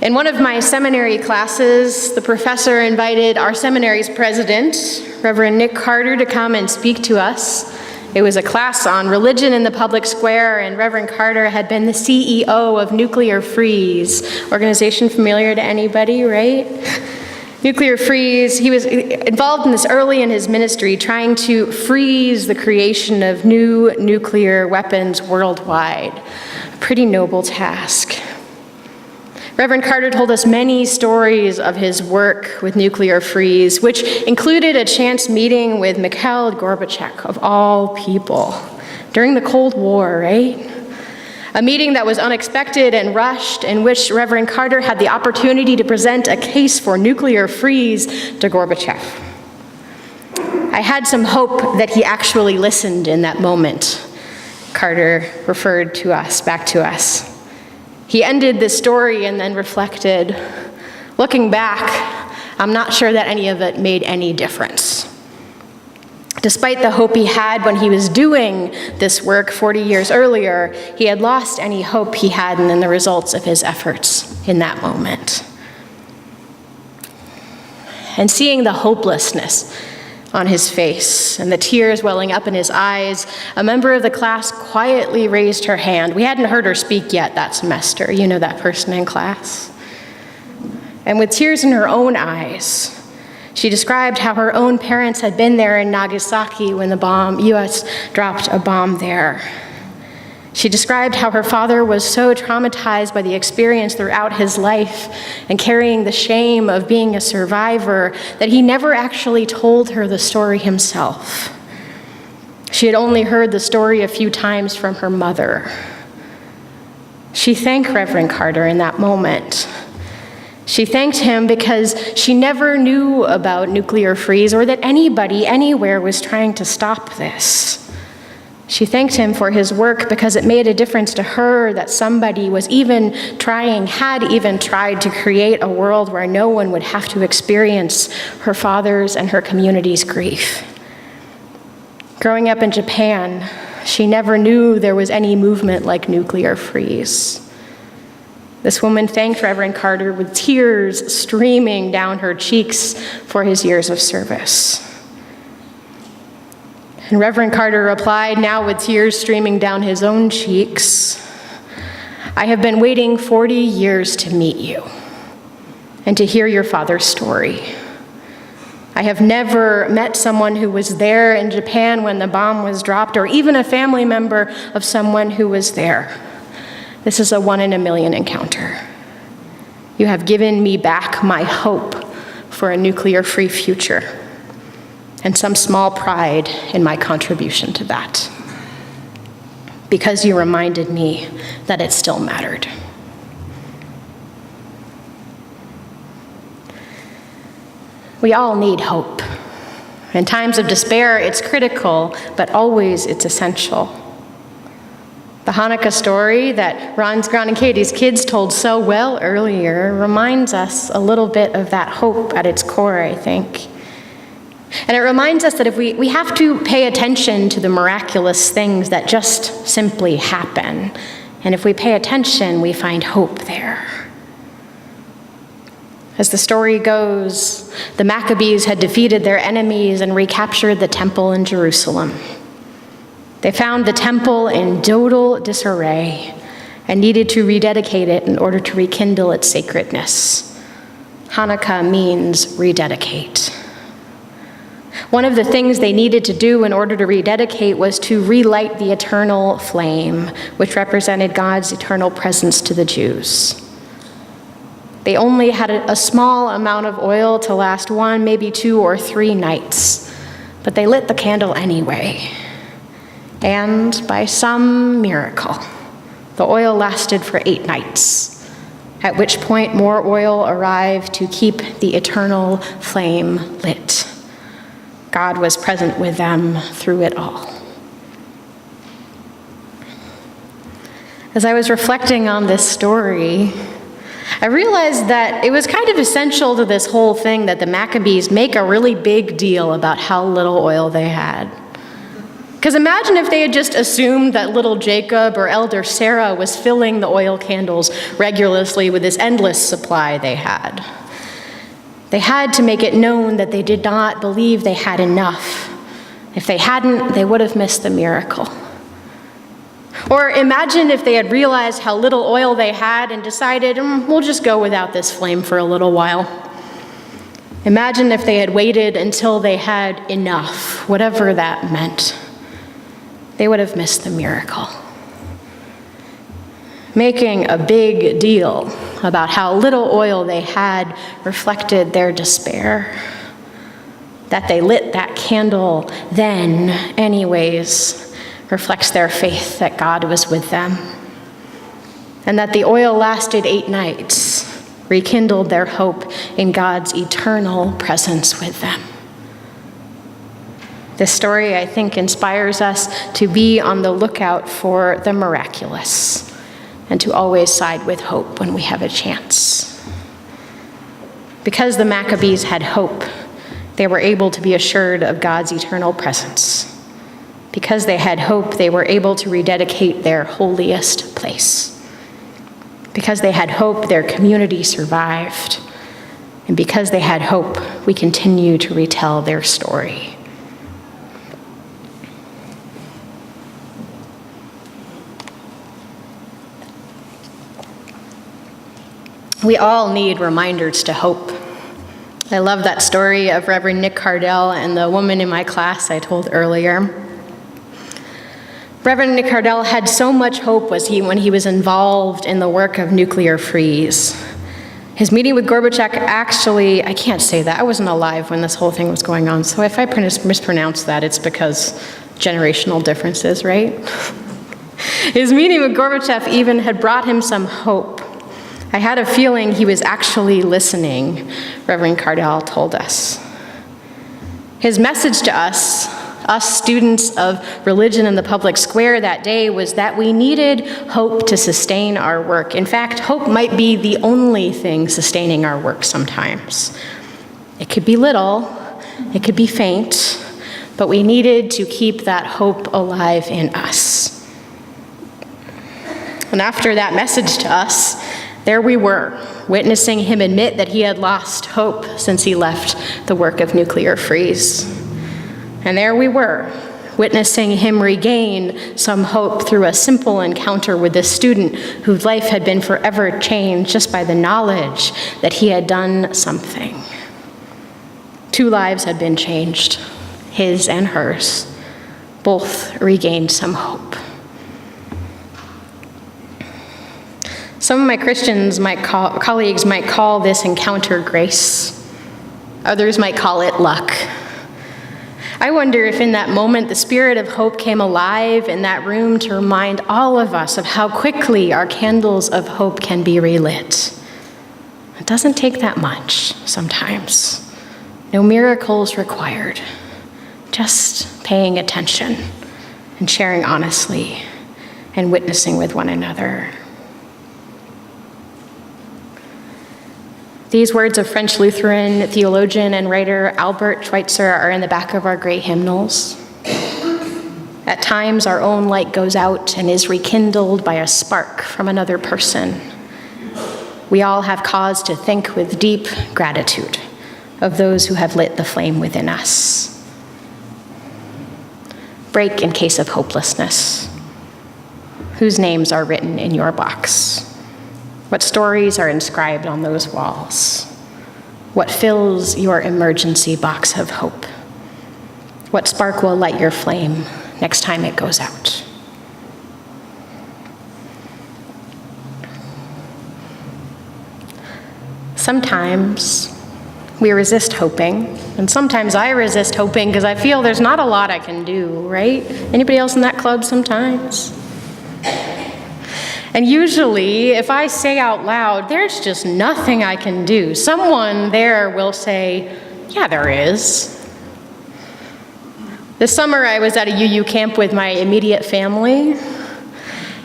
In one of my seminary classes, the professor invited our seminary's president, Reverend Nick Carter, to come and speak to us. It was a class on religion in the public square, and Reverend Carter had been the CEO of Nuclear Freeze, organization familiar to anybody, right? Nuclear Freeze, he was involved in this early in his ministry, trying to freeze the creation of new nuclear weapons worldwide. A pretty noble task. Reverend Carter told us many stories of his work with Nuclear Freeze, which included a chance meeting with Mikhail Gorbachev, of all people, during the Cold War, right? A meeting that was unexpected and rushed, in which Reverend Carter had the opportunity to present a case for nuclear freeze to Gorbachev. I had some hope that he actually listened in that moment. Carter referred to us, back to us. He ended this story and then reflected, looking back, I'm not sure that any of it made any difference. Despite the hope he had when he was doing this work 40 years earlier, he had lost any hope he had in the results of his efforts in that moment. And seeing the hopelessness on his face and the tears welling up in his eyes, a member of the class quietly raised her hand. We hadn't heard her speak yet that semester. You know that person in class. And with tears in her own eyes, she described how her own parents had been there in Nagasaki when the U.S. dropped a bomb there. She described how her father was so traumatized by the experience throughout his life and carrying the shame of being a survivor that he never actually told her the story himself. She had only heard the story a few times from her mother. She thanked Reverend Carter in that moment. She thanked him because she never knew about nuclear freeze or that anybody anywhere was trying to stop this. She thanked him for his work because it made a difference to her that somebody had even tried to create a world where no one would have to experience her father's and her community's grief. Growing up in Japan, she never knew there was any movement like Nuclear Freeze. This woman thanked Reverend Carter with tears streaming down her cheeks for his years of service. And Reverend Carter replied, now with tears streaming down his own cheeks, I have been waiting 40 years to meet you and to hear your father's story. I have never met someone who was there in Japan when the bomb was dropped, or even a family member of someone who was there. This is a 1 in a million encounter. You have given me back my hope for a nuclear-free future, and some small pride in my contribution to that, because you reminded me that it still mattered. We all need hope. In times of despair, it's critical, but always it's essential. The Hannukah story that Ron and Katie's kids told so well earlier reminds us a little bit of that hope at its core, I think. And it reminds us that if we have to pay attention to the miraculous things that just simply happen. And if we pay attention, we find hope there. As the story goes, the Maccabees had defeated their enemies and recaptured the temple in Jerusalem. They found the temple in total disarray and needed to rededicate it in order to rekindle its sacredness. Hannukah means rededicate. One of the things they needed to do in order to rededicate was to relight the eternal flame, which represented God's eternal presence to the Jews. They only had a small amount of oil to last 1, maybe 2 or 3 nights, but they lit the candle anyway. And by some miracle, the oil lasted for 8 nights, at which point more oil arrived to keep the eternal flame lit. God was present with them through it all. As I was reflecting on this story, I realized that it was kind of essential to this whole thing that the Maccabees make a really big deal about how little oil they had. Because imagine if they had just assumed that little Jacob or elder Sarah was filling the oil candles regularly with this endless supply they had. They had to make it known that they did not believe they had enough. If they hadn't, they would have missed the miracle. Or imagine if they had realized how little oil they had and decided, we'll just go without this flame for a little while. Imagine if they had waited until they had enough, whatever that meant. They would have missed the miracle. Making a big deal about how little oil they had reflected their despair. That they lit that candle then, anyways, reflects their faith that God was with them. And that the oil lasted 8 nighs, rekindled their hope in God's eternal presence with them. This story, I think, inspires us to be on the lookout for the miraculous and to always side with hope when we have a chance. Because the Maccabees had hope, they were able to be assured of God's eternal presence. Because they had hope, they were able to rededicate their holiest place. Because they had hope, their community survived. And because they had hope, we continue to retell their story. We all need reminders to hope. I love that story of Reverend Nick Cardell and the woman in my class I told earlier. Reverend Nick Cardell had so much hope when he was involved in the work of nuclear freeze. His meeting with Gorbachev actually, I can't say that. I wasn't alive when this whole thing was going on, so if I mispronounce that, it's because generational differences, right? His meeting with Gorbachev even had brought him some hope. I had a feeling he was actually listening, Reverend Cardell told us. His message to us students of religion in the public square that day, was that we needed hope to sustain our work. In fact, hope might be the only thing sustaining our work sometimes. It could be little, it could be faint, but we needed to keep that hope alive in us. And after that message to us, there we were, witnessing him admit that he had lost hope since he left the work of nuclear freeze. And there we were, witnessing him regain some hope through a simple encounter with this student whose life had been forever changed just by the knowledge that he had done something. 2 lives had been changed, his and hers. Both regained some hope. Some of my Christians colleagues might call this encounter grace. Others might call it luck. I wonder if in that moment the spirit of hope came alive in that room to remind all of us of how quickly our candles of hope can be relit. It doesn't take that much sometimes. No miracles required. Just paying attention and sharing honestly and witnessing with one another. These words of French Lutheran theologian and writer Albert Schweitzer are in the back of our great hymnals. At times, our own light goes out and is rekindled by a spark from another person. We all have cause to think with deep gratitude of those who have lit the flame within us. Break in case of hopelessness. Whose names are written in your box? What stories are inscribed on those walls? What fills your emergency box of hope? What spark will light your flame next time it goes out? Sometimes we resist hoping, and sometimes I resist hoping because I feel there's not a lot I can do, right? Anybody else in that club sometimes? And usually, if I say out loud, there's just nothing I can do, someone there will say, yeah, there is. This summer, I was at a UU camp with my immediate family.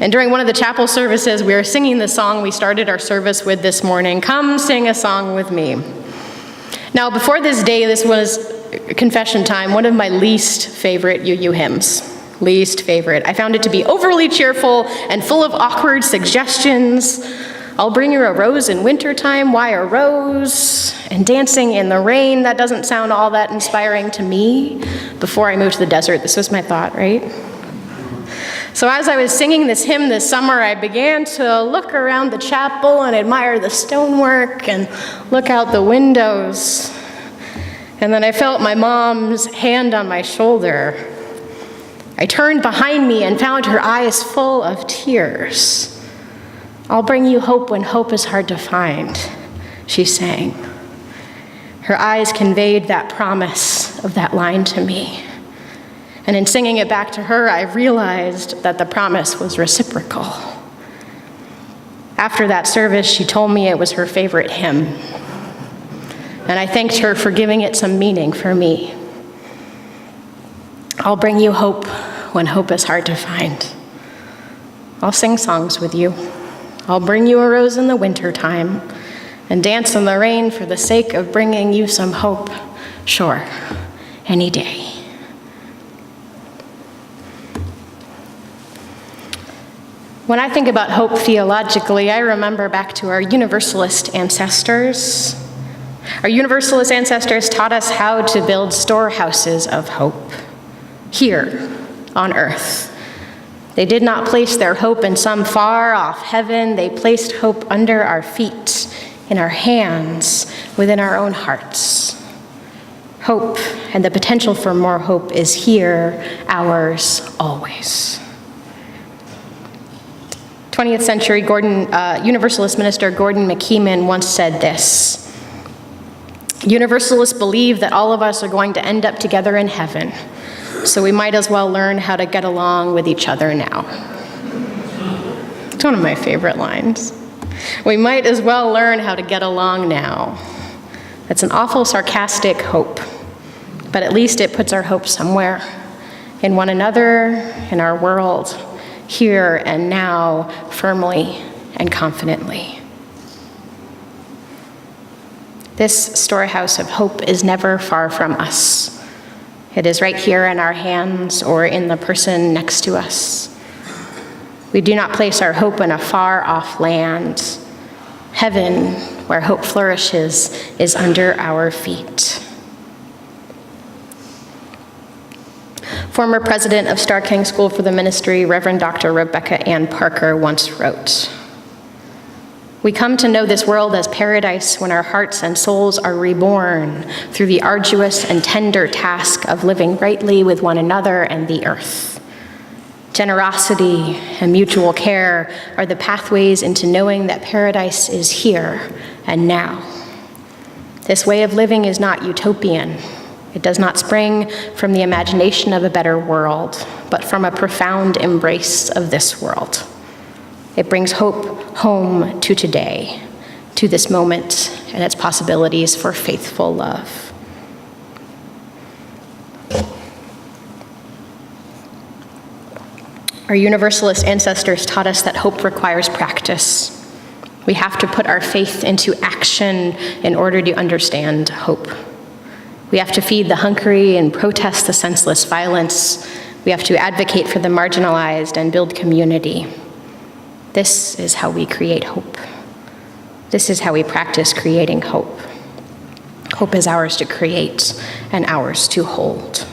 And during one of the chapel services, we were singing the song we started our service with this morning, "Come Sing a Song with Me." Now, before this day, this was confession time, one of my least favorite UU hymns. least favorite. I found it to be overly cheerful and full of awkward suggestions. I'll bring you a rose in wintertime. Why a rose? And dancing in the rain. That doesn't sound all that inspiring to me. Before I moved to the desert, this was my thought, right? So as I was singing this hymn this summer, I began to look around the chapel and admire the stonework and look out the windows. And then I felt my mom's hand on my shoulder. I turned behind me and found her eyes full of tears. I'll bring you hope when hope is hard to find, she sang. Her eyes conveyed that promise of that line to me. And in singing it back to her, I realized that the promise was reciprocal. After that service, she told me it was her favorite hymn. And I thanked her for giving it some meaning for me. I'll bring you hope when hope is hard to find. I'll sing songs with you. I'll bring you a rose in the wintertime and dance in the rain for the sake of bringing you some hope. Sure, any day. When I think about hope theologically, I remember back to our Universalist ancestors. Our Universalist ancestors taught us how to build storehouses of hope here on earth. They did not place their hope in some far-off heaven. They placed hope under our feet, in our hands, within our own hearts. Hope and the potential for more hope is here, ours, always. 20th century Universalist minister Gordon McKeeman once said this: Universalists believe that all of us are going to end up together in heaven, so we might as well learn how to get along with each other now. It's one of my favorite lines. We might as well learn how to get along now. That's an awful sarcastic hope, but at least it puts our hope somewhere, in one another, in our world, here and now, firmly and confidently. This storehouse of hope is never far from us. It is right here in our hands or in the person next to us. We do not place our hope in a far-off land. Heaven, where hope flourishes, is under our feet. Former president of Starr King School for the Ministry, Reverend Dr. Rebecca Ann Parker, once wrote, "We come to know this world as paradise when our hearts and souls are reborn through the arduous and tender task of living rightly with one another and the earth. Generosity and mutual care are the pathways into knowing that paradise is here and now. This way of living is not utopian. It does not spring from the imagination of a better world, but from a profound embrace of this world. It brings hope home to today, to this moment and its possibilities for faithful love." Our Universalist ancestors taught us that hope requires practice. We have to put our faith into action in order to understand hope. We have to feed the hungry and protest the senseless violence. We have to advocate for the marginalized and build community. This is how we create hope. This is how we practice creating hope. Hope is ours to create and ours to hold.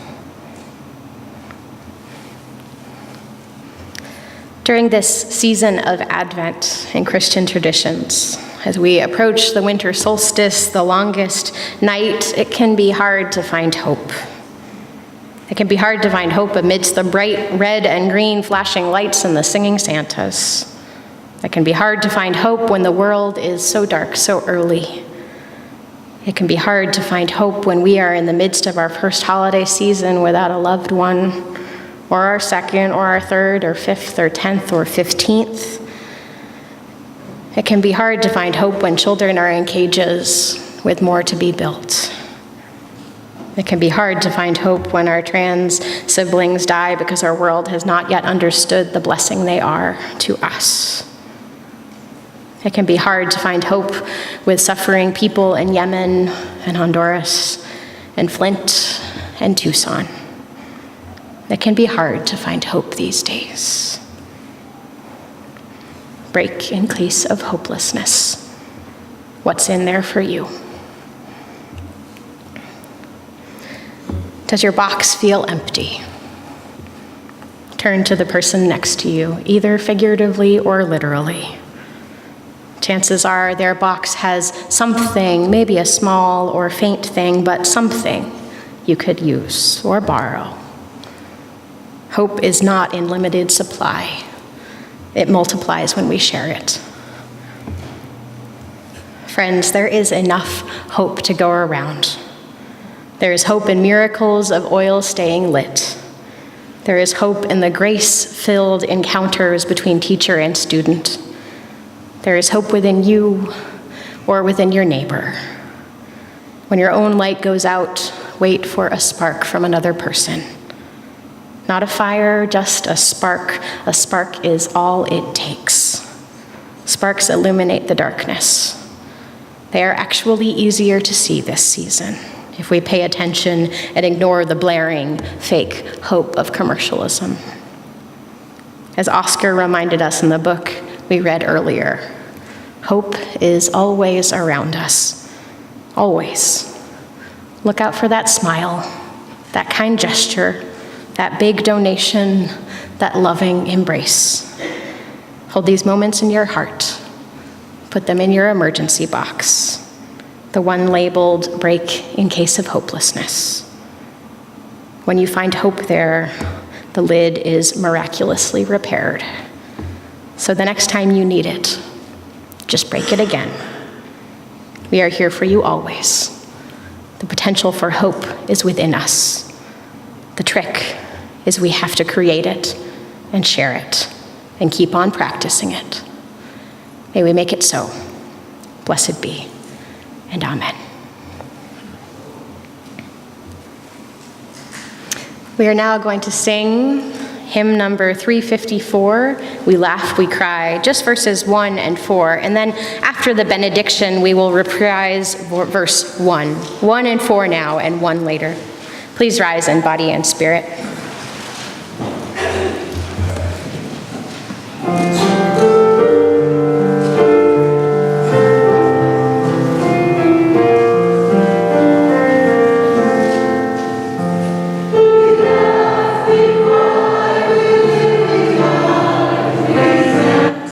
During this season of Advent in Christian traditions, as we approach the winter solstice, the longest night, it can be hard to find hope. It can be hard to find hope amidst the bright red and green flashing lights and the singing Santas. It can be hard to find hope when the world is so dark so early. It can be hard to find hope when we are in the midst of our first holiday season without a loved one, or our second, or our third, or fifth, or 10th, or 15th. It can be hard to find hope when children are in cages with more to be built. It can be hard to find hope when our trans siblings die because our world has not yet understood the blessing they are to us. It can be hard to find hope with suffering people in Yemen and Honduras and Flint and Tucson. It can be hard to find hope these days. Break in case of hopelessness. What's in there for you? Does your box feel empty? Turn to the person next to you, either figuratively or literally. Chances are their box has something, maybe a small or faint thing, but something you could use or borrow. Hope is not in limited supply. It multiplies when we share it. Friends, there is enough hope to go around. There is hope in miracles of oil staying lit. There is hope in the grace-filled encounters between teacher and student. There is hope within you or within your neighbor. When your own light goes out, wait for a spark from another person. Not a fire, just a spark. A spark is all it takes. Sparks illuminate the darkness. They are actually easier to see this season if we pay attention and ignore the blaring, fake hope of commercialism. As Oscar reminded us in the book we read earlier, hope is always around us, always. Look out for that smile, that kind gesture, that big donation, that loving embrace. Hold these moments in your heart. Put them in your emergency box, the one labeled break in case of hopelessness. When you find hope there, the lid is miraculously repaired. So the next time you need it, just break it again. We are here for you always. The potential for hope is within us. The trick is we have to create it and share it and keep on practicing it. May we make it so. Blessed be, and amen. We are now going to sing hymn number 354, We Laugh, We Cry, just verses 1 and 4. And then after the benediction, we will reprise verse 1. 1 and 4 now, and 1 later. Please rise in body and spirit.